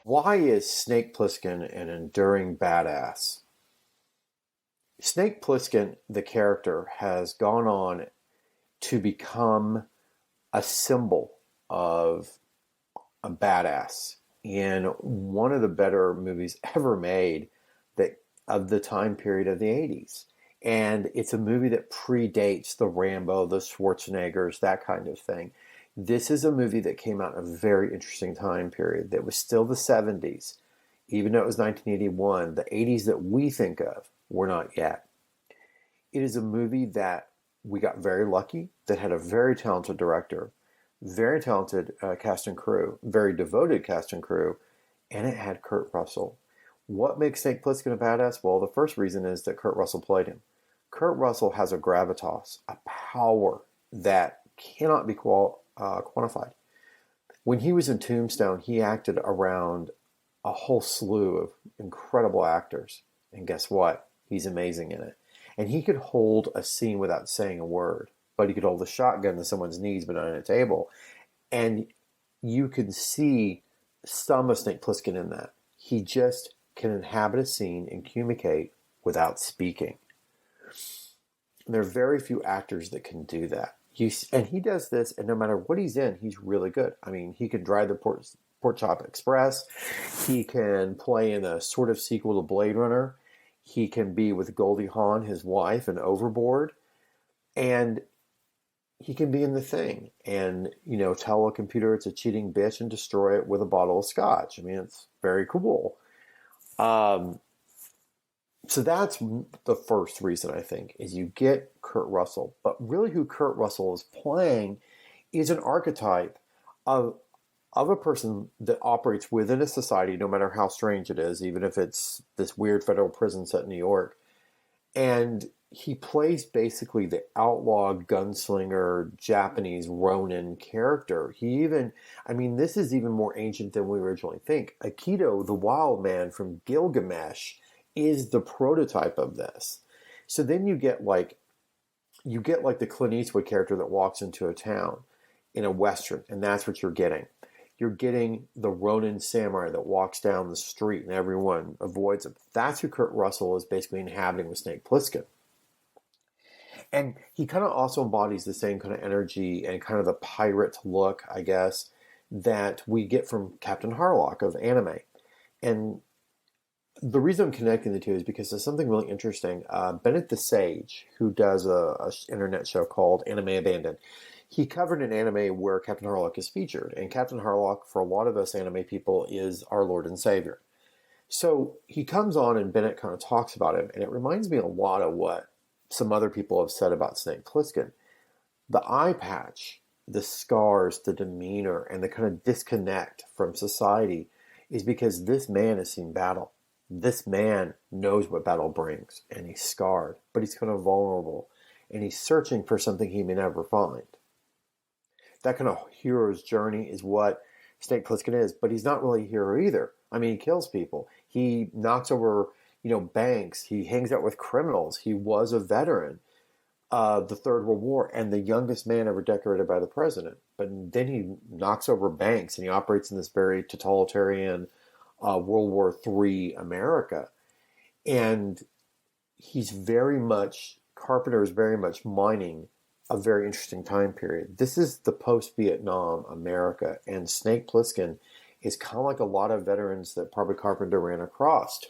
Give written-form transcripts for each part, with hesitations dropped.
Why is Snake Plissken an enduring badass? Snake Plissken, the character, has gone on to become a symbol of a badass in one of the better movies ever made that of the time period of the 80s. And it's a movie that predates the Rambo, the Schwarzeneggers, that kind of thing. This is a movie that came out in a very interesting time period that was still the 70s. Even though it was 1981, the 80s that we think of were not yet. It is a movie that we got very lucky, that had a very talented director, very talented cast and crew, very devoted cast and crew, and it had Kurt Russell. What makes Snake Plissken a badass? Well, the first reason is that Kurt Russell played him. Kurt Russell has a gravitas, a power that cannot be quantified. When he was in Tombstone, he acted around a whole slew of incredible actors. And guess what? He's amazing in it. And he could hold a scene without saying a word. But he could hold a shotgun to someone's knees but not on a table. And you can see some of Snake Plissken in that. He just can inhabit a scene and communicate without speaking. And there are very few actors that can do that. And he does this, and no matter what he's in, he's really good. I mean, he can drive the Pork Chop Express. He can play in a sort of sequel to Blade Runner. He can be with Goldie Hawn, his wife, in Overboard. And he can be in The Thing and, tell a computer it's a cheating bitch and destroy it with a bottle of scotch. I mean, it's very cool. So that's the first reason, I think, is you get Kurt Russell. But really who Kurt Russell is playing is an archetype of a person that operates within a society, no matter how strange it is, even if it's this weird federal prison set in New York. And he plays basically the outlaw gunslinger Japanese Ronin character. This is even more ancient than we originally think. Aikido, the wild man from Gilgamesh, is the prototype of this. So then you get like the Clint Eastwood character that walks into a town in a Western, and that's what you're getting. You're getting the Ronin samurai that walks down the street and everyone avoids him. That's who Kurt Russell is basically inhabiting with Snake Plissken. And he kind of also embodies the same kind of energy and kind of the pirate look, I guess, that we get from Captain Harlock of anime. And the reason I'm connecting the two is because there's something really interesting. Bennett the Sage, who does a internet show called Anime Abandoned, he covered an anime where Captain Harlock is featured. And Captain Harlock, for a lot of us anime people, is our Lord and Savior. So he comes on and Bennett kind of talks about him. And it reminds me a lot of what some other people have said about Snake Plissken. The eye patch, the scars, the demeanor, and the kind of disconnect from society is because this man has seen battle. This man knows what battle brings, and he's scarred, but he's kind of vulnerable, and he's searching for something he may never find. That kind of hero's journey is what Snake Plissken is, but he's not really a hero either. I mean, he kills people. He knocks over, banks. He hangs out with criminals. He was a veteran of the Third World War and the youngest man ever decorated by the president. But then he knocks over banks, and he operates in this very totalitarian World War III America. And Carpenter is very much mining a very interesting time period. This is the post-Vietnam America, and Snake Plissken is kind of like a lot of veterans that probably Carpenter ran across.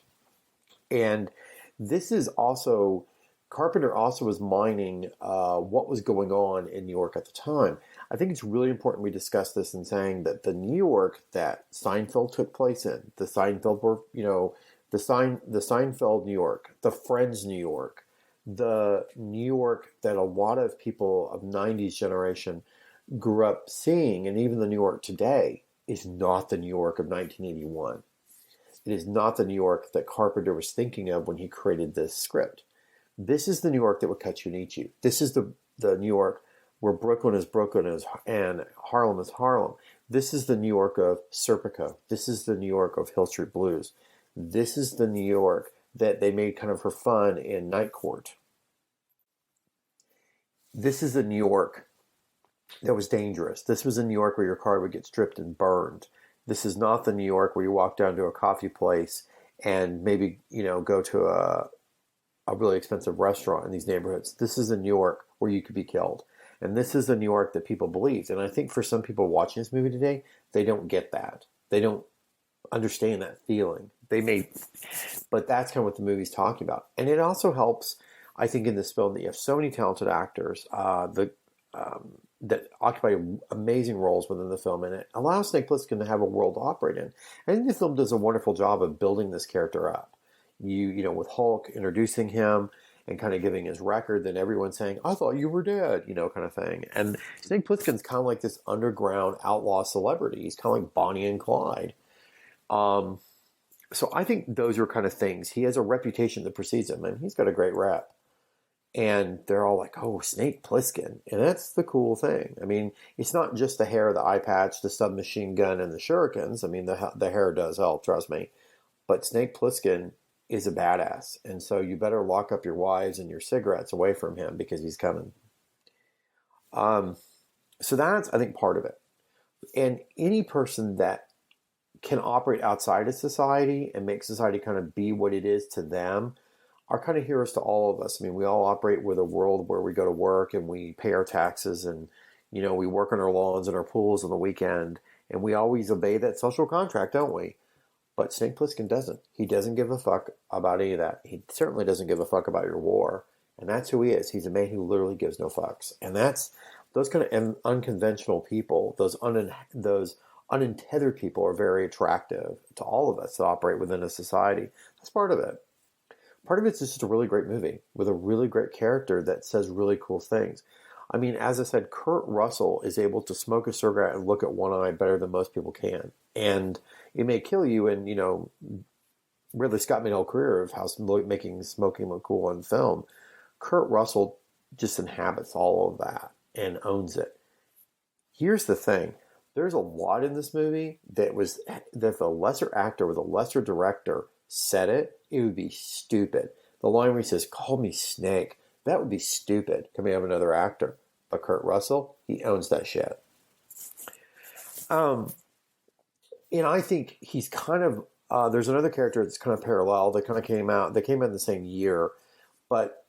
And this is also, Carpenter also was mining what was going on in New York at the time. I think it's really important we discuss this in saying that the New York that Seinfeld took place in, the Seinfeld New York, the Friends New York, the New York that a lot of people of 90s generation grew up seeing, and even the New York today, is not the New York of 1981. It is not the New York that Carpenter was thinking of when he created this script. This is the New York that would cut you and eat you. This is the New York where Brooklyn is and Harlem is Harlem. This is the New York of Serpico. This is the New York of Hill Street Blues. This is the New York that they made kind of for fun in Night Court. This is a New York that was dangerous. This was a New York where your car would get stripped and burned. This is not the New York where you walk down to a coffee place and maybe, go to a really expensive restaurant in these neighborhoods. This is a New York where you could be killed. And this is the New York that people believed. And I think for some people watching this movie today, they don't get that. They don't understand that feeling. But that's kind of what the movie's talking about. And it also helps, I think, in this film that you have so many talented actors that occupy amazing roles within the film, and it allows Snake Plissken to have a world to operate in. I think the film does a wonderful job of building this character up. With Hulk introducing him and kind of giving his record, then everyone's saying, "I thought you were dead," kind of thing. And Snake Plissken's kind of like this underground outlaw celebrity. He's kind of like Bonnie and Clyde. So I think those are kind of things. He has a reputation that precedes him, and he's got a great rep. And they're all like, "Oh, Snake Plissken." And that's the cool thing. I mean, it's not just the hair, the eye patch, the submachine gun, and the shurikens. I mean, the hair does help, trust me. But Snake Plissken is a badass. And so you better lock up your wives and your cigarettes away from him because he's coming. So that's, I think, part of it. And any person that can operate outside of society and make society kind of be what it is to them are kind of heroes to all of us. I mean, we all operate with a world where we go to work and we pay our taxes and, we work on our lawns and our pools on the weekend, and we always obey that social contract, don't we? But Snake Plissken doesn't. He doesn't give a fuck about any of that. He certainly doesn't give a fuck about your war. And that's who he is. He's a man who literally gives no fucks. And that's those kind of unconventional people, those untethered people are very attractive to all of us that operate within a society. That's part of it. Part of it's just a really great movie with a really great character that says really cool things. I mean, as I said, Kurt Russell is able to smoke a cigarette and look at one eye better than most people can. And it may kill you, and, Ridley Scott made a whole career of how making smoking look cool on film. Kurt Russell just inhabits all of that and owns it. Here's the thing. There's a lot in this movie that if a lesser actor with a lesser director said it would be stupid. The line where he says, "Call me Snake," that would be stupid coming out of another actor. But Kurt Russell, he owns that shit. And I think he's kind of, there's another character that's kind of parallel that kind of came out in the same year. But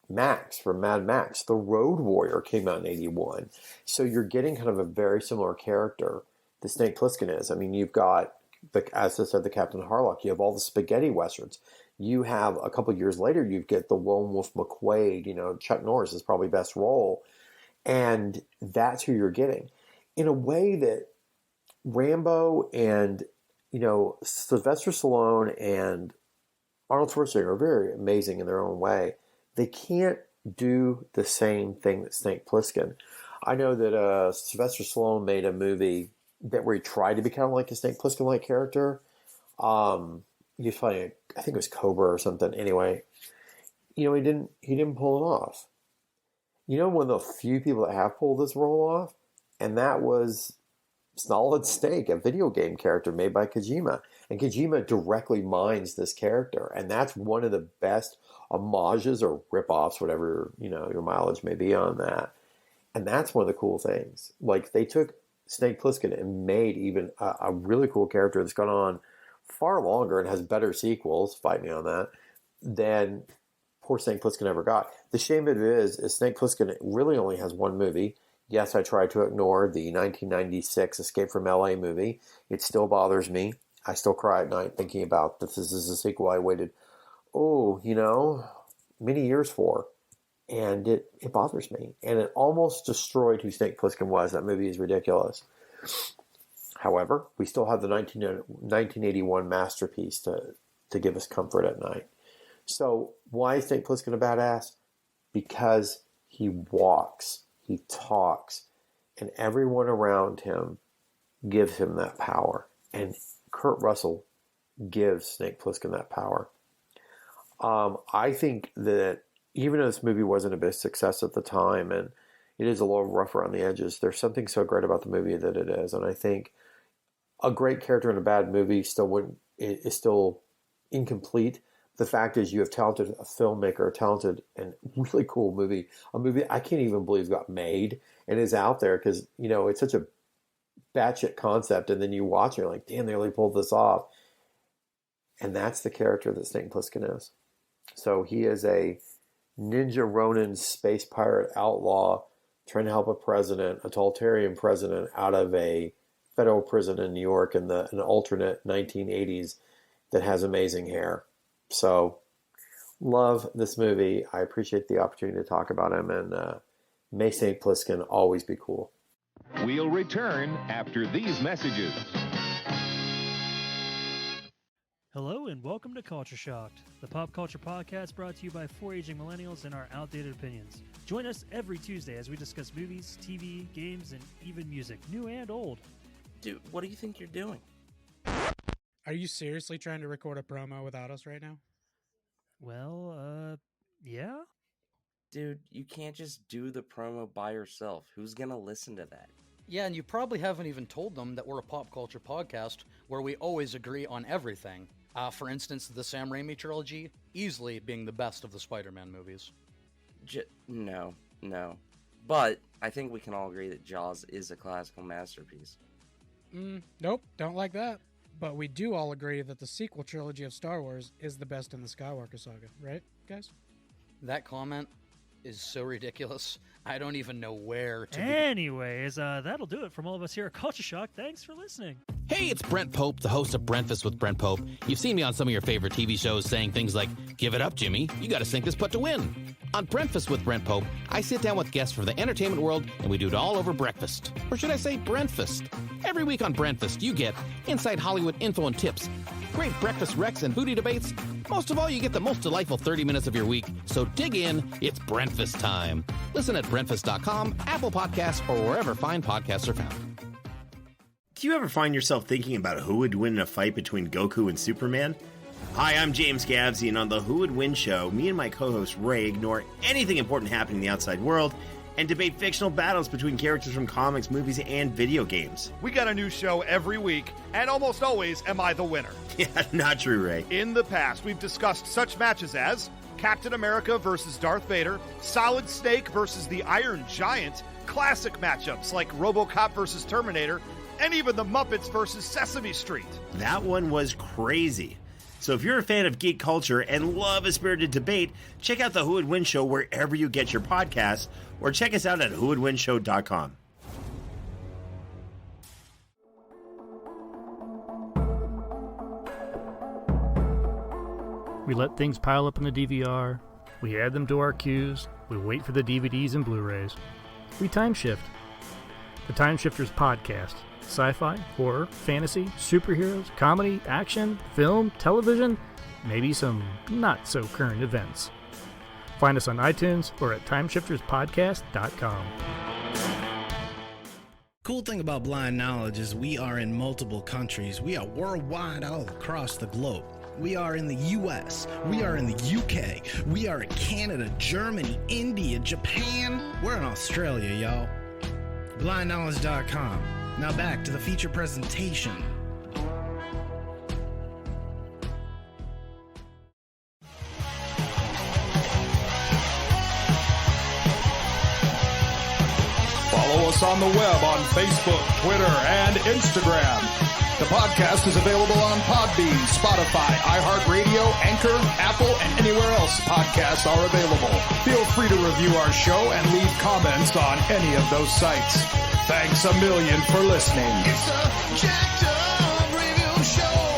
Max from Mad Max, the Road Warrior, came out in 1981. So you're getting kind of a very similar character that Snake Plissken is. I mean, you've got, as I said, the Captain Harlock. You have all the spaghetti westerns. You have, a couple of years later, you get the Lone Wolf McQuade. Chuck Norris is probably best role. And that's who you're getting. In a way that Rambo and, Sylvester Stallone and Arnold Schwarzenegger are very amazing in their own way. They can't do the same thing that Snake Plissken. I know that Sylvester Stallone made a movie where he tried to be kind of like a Snake Plissken-like character. He was playing, I think it was Cobra or something. Anyway, he didn't pull it off. One of the few people that have pulled this role off, and that was Solid Snake, a video game character made by Kojima. And Kojima directly mines this character. And that's one of the best homages or rip-offs, whatever, your mileage may be on that. And that's one of the cool things. Like, they took Snake Plissken and made even a really cool character that's gone on far longer and has better sequels, fight me on that, than poor Snake Plissken ever got. The shame of it is Snake Plissken really only has one movie. Yes, I tried to ignore the 1996 Escape from LA movie. It still bothers me. I still cry at night thinking about this. This is a sequel I waited, many years for. And it bothers me. And it almost destroyed who Snake Plissken was. That movie is ridiculous. However, we still have the 1981 masterpiece to give us comfort at night. So why is Snake Plissken a badass? Because he walks. He talks, and everyone around him gives him that power. And Kurt Russell gives Snake Plissken that power. I think that even though this movie wasn't a big success at the time, and it is a little rough around the edges, there's something so great about the movie that it is. And I think a great character in a bad movie is still incomplete. The fact is, you have a filmmaker, a talented and really cool movie, a movie I can't even believe got made and is out there because, it's such a batshit concept, and then you watch it, you're like, damn, they really pulled this off. And that's the character that Snake Plissken is. So he is a ninja Ronin space pirate outlaw trying to help a totalitarian president out of a federal prison in New York in an alternate 1980s that has amazing hair. So love this movie. I appreciate the opportunity to talk about him, and may Snake Plissken always be cool. We'll return after these messages. Hello and welcome to Culture Shocked, the pop culture podcast brought to you by four aging millennials and our outdated opinions. Join us every Tuesday as we discuss movies, TV, games, and even music, new and old. Dude, what do you think you're doing? Are you seriously trying to record a promo without us right now? Well, yeah? Dude, you can't just do the promo by yourself. Who's gonna listen to that? Yeah, and you probably haven't even told them that we're a pop culture podcast where we always agree on everything. For instance, the Sam Raimi trilogy, easily being the best of the Spider-Man movies. No. But I think we can all agree that Jaws is a classical masterpiece. Nope, don't like that. But we do all agree that the sequel trilogy of Star Wars is the best in the Skywalker saga, right, guys? That comment is so ridiculous. I don't even know where to begin. Anyways, that'll do it from all of us here at Culture Shock. Thanks for listening. Hey, it's Brent Pope, the host of Breakfast with Brent Pope. You've seen me on some of your favorite TV shows saying things like, "Give it up, Jimmy. You got to sink this putt to win." On Breakfast with Brent Pope, I sit down with guests from the entertainment world, and we do it all over breakfast. Or should I say Brentfast? Every week on Brentfast, you get inside Hollywood info and tips, great breakfast recs and foodie debates. Most of all, you get the most delightful 30 minutes of your week. So dig in. It's Brentfast time. Listen at Brentfast.com, Apple Podcasts, or wherever fine podcasts are found. Do you ever find yourself thinking about who would win in a fight between Goku and Superman? Hi, I'm James Gavsey, and on the Who Would Win show, me and my co-host Ray ignore anything important happening in the outside world and debate fictional battles between characters from comics, movies, and video games. We got a new show every week, and almost always am I the winner. Yeah, not true, Ray. In the past, we've discussed such matches as Captain America versus Darth Vader, Solid Snake versus the Iron Giant, classic matchups like RoboCop versus Terminator, and even the Muppets versus Sesame Street. That one was crazy. So if you're a fan of geek culture and love a spirited debate, check out the Who Would Win show wherever you get your podcasts, or check us out at whowouldwinshow.com. We let things pile up in the DVR, we add them to our queues, we wait for the DVDs and Blu-rays. We time shift. The Time Shifters Podcast. Sci-fi, horror, fantasy, superheroes, comedy, action, film, television, maybe some not-so-current events. Find us on iTunes or at timeshifterspodcast.com. Cool thing about Blind Knowledge is we are in multiple countries. We are worldwide all across the globe. We are in the US, we are in the UK, we are in Canada, Germany, India, Japan. We're in Australia, y'all. BlindKnowledge.com. Now back to the feature presentation. Follow us on the web on Facebook, Twitter, and Instagram. The podcast is available on Podbean, Spotify, iHeartRadio, Anchor, Apple, and anywhere else podcasts are available. Feel free to review our show and leave comments on any of those sites. Thanks a million for listening. It's a jacked up review show.